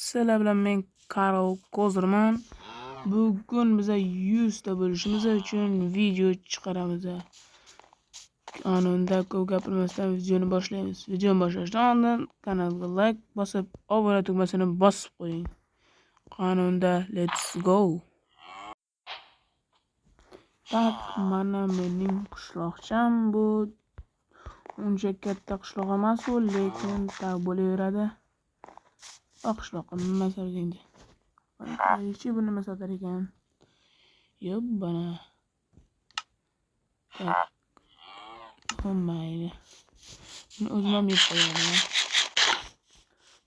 Sizlar bilan men Karol Kozirman. Bugun biz 100 ta bo'lishimiz uchun video chiqaramiz. Unda ko'p gapirmasdan videoni boshlaymiz. Videoni boshlashdan oldin kanalga like bosib, obuna tugmasini bosib qo'ying. Qanunda let's go. Tak, mana mening qishloqcham bu. Uncha katta qishloq emas u, lekin tak bo'laveradi. Qishloqqa nima sotdingdi? Qancha buni nima sotar ekan? Yo'q bana. Tak. Mayli. Buni o'zim ham yeb qo'yaman.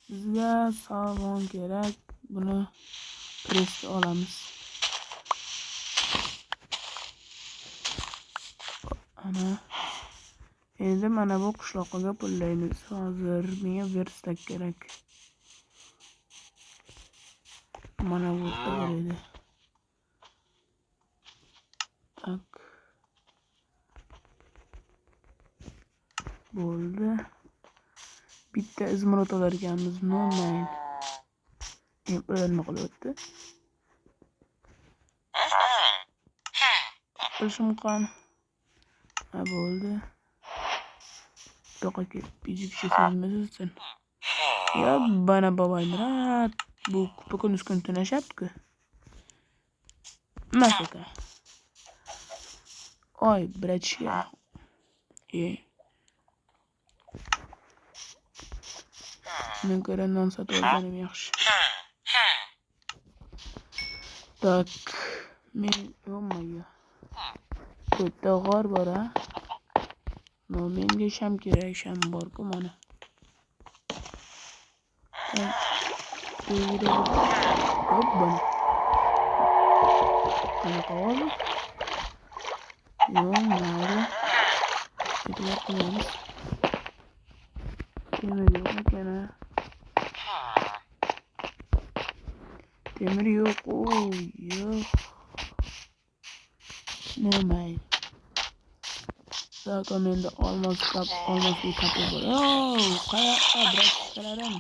Bizga sovg'on kerak. Buni pressga olamiz. Ana. Endi mana bu qishloqqa pullaymiz. Hozir menga verstak kerak. Mana bu bo'ladi. Tak. Bo'ldi. Bitta izmirot olar ekanmiz. Normal. Nima qilyapti? Qilishim qan. Ha bo'ldi. To'qaki bizik sezmasizsan. Ya bana babaylar. Bu bugün üskün tunashapti-ku. Masaka. Oy, bratishka. Men ko'ra non sotib olganim yaxshi. Tak, men yo'qmayga. Bitta g'or bor a. No, menga sham kerak, sham bor-ku mana. Hoppa. Qanaqa oldi? Yo'q, mayli. E'tibor qilamiz. Temir yo'q ekan. Temir yo'q, yo'q. Mayli. Zaten mende olmos bir kapı var. Qayoqqa bratishkalarim.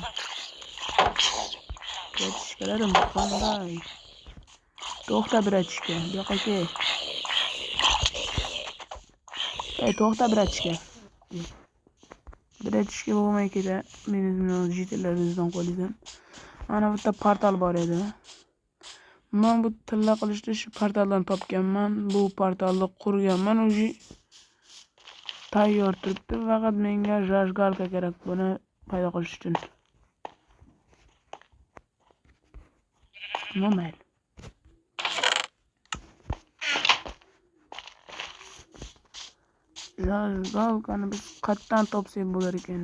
Bratishkalarim qanday? To'xta bratishka, bu yoqqa kel. To'xta bratishka. Bratishka bo'lmay ketdi. Meni jitellaringizdan qo'lingizdan. Mana bu yerda portal bor edi. Men bu tilla qilishni shu portaldan topganman. Bu portalni qurganman o'zi. Tayyor turibdi, faqat menga jajgalka kerak buni paydo qilish uchun. Normal. Jajgalkani biz qayerdan topsak bo'lar ekan?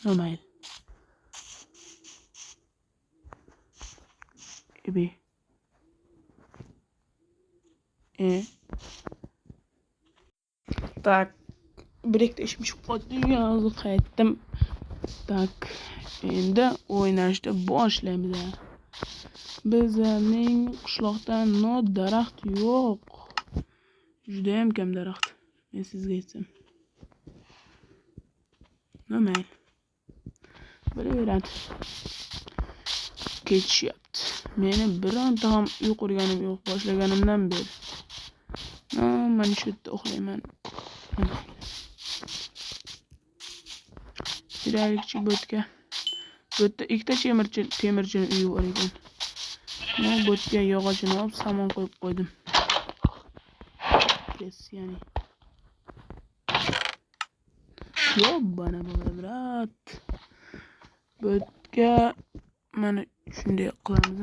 Normal. Ebi. Tak, birlikte işmiş qoldi, qaytdim. Tak, endi o'ynashni boshlaymiz. Bizning qishloqda daraxt yo'q. Juda ham kam daraxt. Men sizga aytsam. Normal. Bilaveradi. Ketishyapti. Meni bironta ham uy qurganim yo'q boshlaganimdan beri. Men shu yerda uxlayman. Biraylikchi bo'tga. Bu yerda ikkita temirchini uyi bor ekan. Men bo'tga yog'ochini olib samon qo'yib qo'ydim. Yani. Yo'q bana brat. Bo'tga mana shunday qilamiz.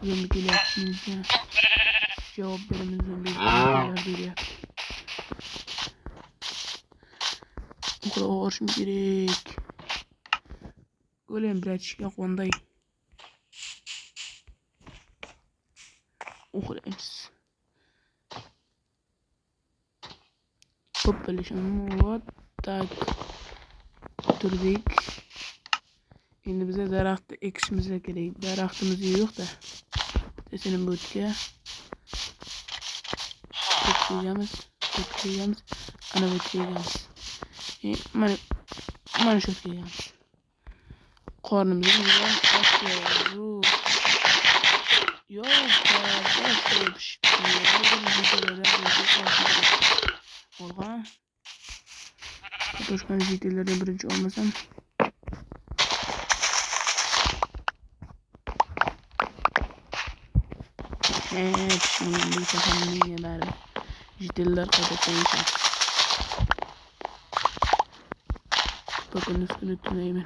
Yeni kelyaptimizga javob beramizdan beryapti. Uxlashim kerak. O'lim bratishka qonday. Uxlaymiz. Hoppalashim. Вот так. Turdik. Endi bize daraxt ekishimiz kerak. Daraxtimiz yo'q-da. Senin bo'tga. Ko'klayamiz. Ana bu ko'klayamiz. Mana shu ko'klayamiz. Qornimizga ham ochib. Yo'q, Olgan. Toshkan videolardan birinchi olmasam. Şimdi bu sefer neye bari? Videolar kaydetmeyeceğim. Bakın üstünü tüneyim.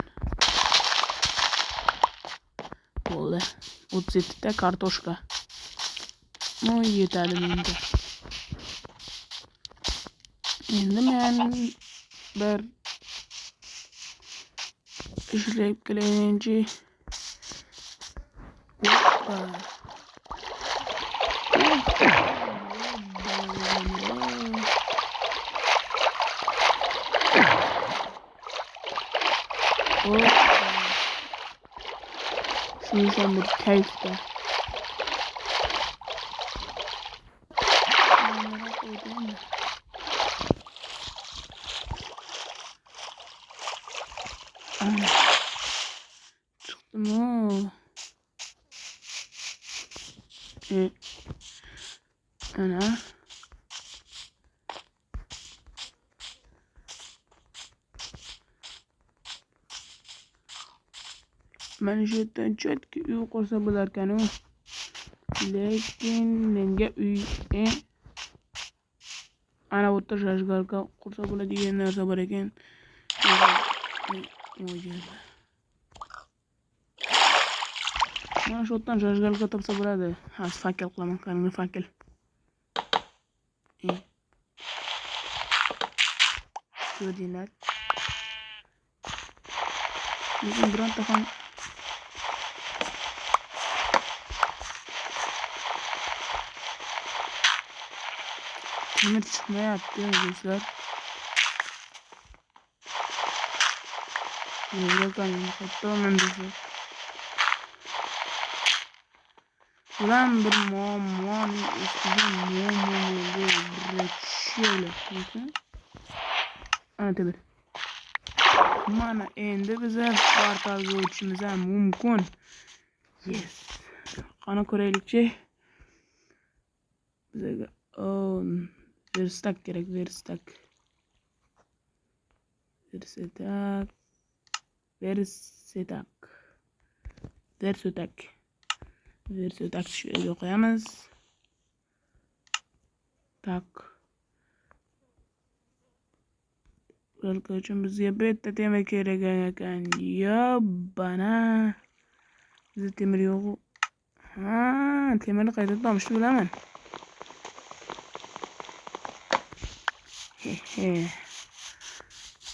Oldu. 37'de kartoşka. O yeterli miydi? Endi men bir ishlab kelayinchi. Şimdi sen bir keyifte. Çıktım o. Ana. Ben şu yerden chatki uy qursa bo'larkan u. Lekin menga uy ana bu yerda shashgarka qursa bo'ladigan narsa bor ekan. Mana shu yerdan shashgarka topsa bo'ladi. Ha, fakkel qilaman, qani fakkel. Ko'rdinglar. Lekin bironta ham temir çıkmayapti arkadaşlar. Bakalım hatta hemen de. Ulan bir muammo üstüne muammo şöyle. Ana temir. Mana endi bize portalga o'tishimiz ham mumkin. Yes. Qani ko'raylikchi. Bizga verstak kerak, verstak. Şuraya koyamız. Tak. Arkadaşım bizga bitta temir kerak ekan. Ya bana. Bizda temir yo'q. Ha, temirni qayerdan topishni bilaman.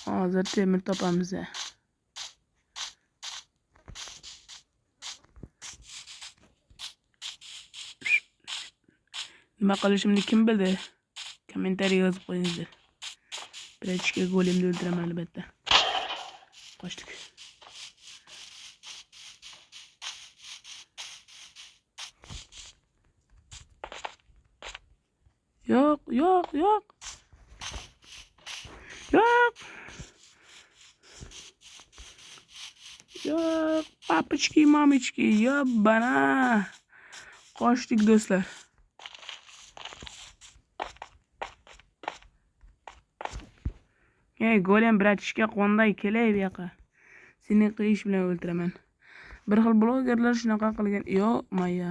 Hozir temir topamiz. Nima qilishimni kim bildi? Kommentariy yozib qo'yinglar. Birinchi golemni o'ldiraman albatta. Qochdik. Yo'q. Yo'q. Papichki, mamichki, ya bana. Qochdik do'stlar. Ey golem bratishga qonday kelay bu yoqqa. Seni qiyish bilan o'ldiraman. Bir xil blogerlar shunaqa qilgan. Yo, maya.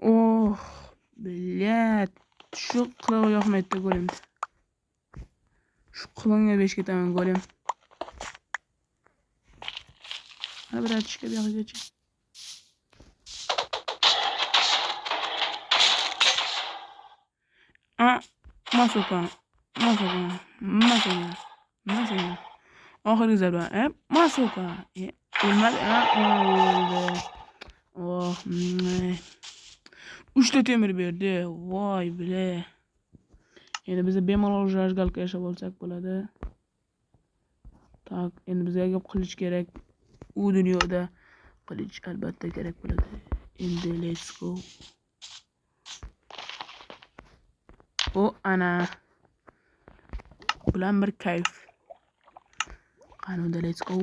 Oh, блядь. Shu qilig'i yoqmaydi golem. Shu qilig'iga besh ketaman golem. Mana bratishga bu yoqgacha. Masoka. Oxirgi zarba. Masoka. O'lmadi. O'ldi. Oh. 3 ta temir berdi. Voy bile. Endi biz bemalol shashgalka yashab olsak bo'ladi. Tak, endi bizga qilich kerak. U dunyoda Qilich albatta kerak bo'ladi. Endi let's go. O ana bilan bir kayf. Qanunda let's go.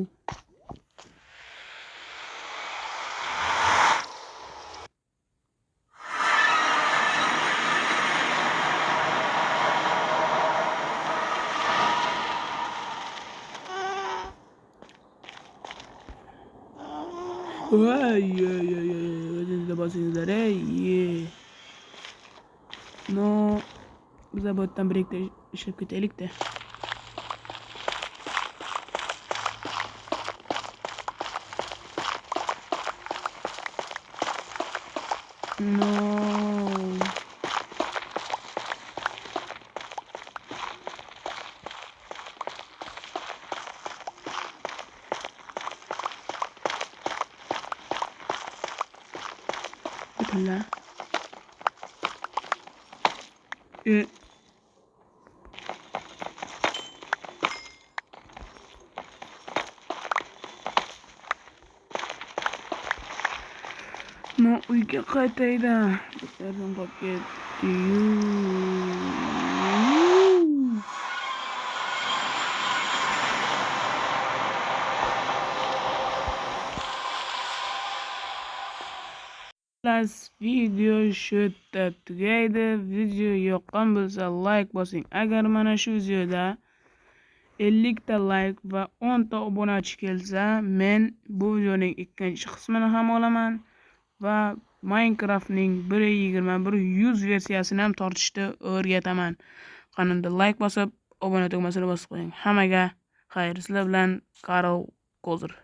O'zingizga bosingizlar ey. No, biz bu yerdan birlikda ishlab ketaylik-da. No. Bitilla. No, uyga qaytayda. Bittadan qolib ketdi-yu. Video shu yerda tugaydi. Video yoqqan bo'lsa like bosing. Agar mana shu videoda 50 ta like va 10 ta obunachi kelsa, men bu videoning ikkinchi qismini ham olaman va Minecraftning 1.21.100 versiyasini ham tortishni o'rgataman. Qanunda like bosib, obuna tugmasini bosib qo'ying. Hammaga xayr. Sizlar bilan Karl Kozer.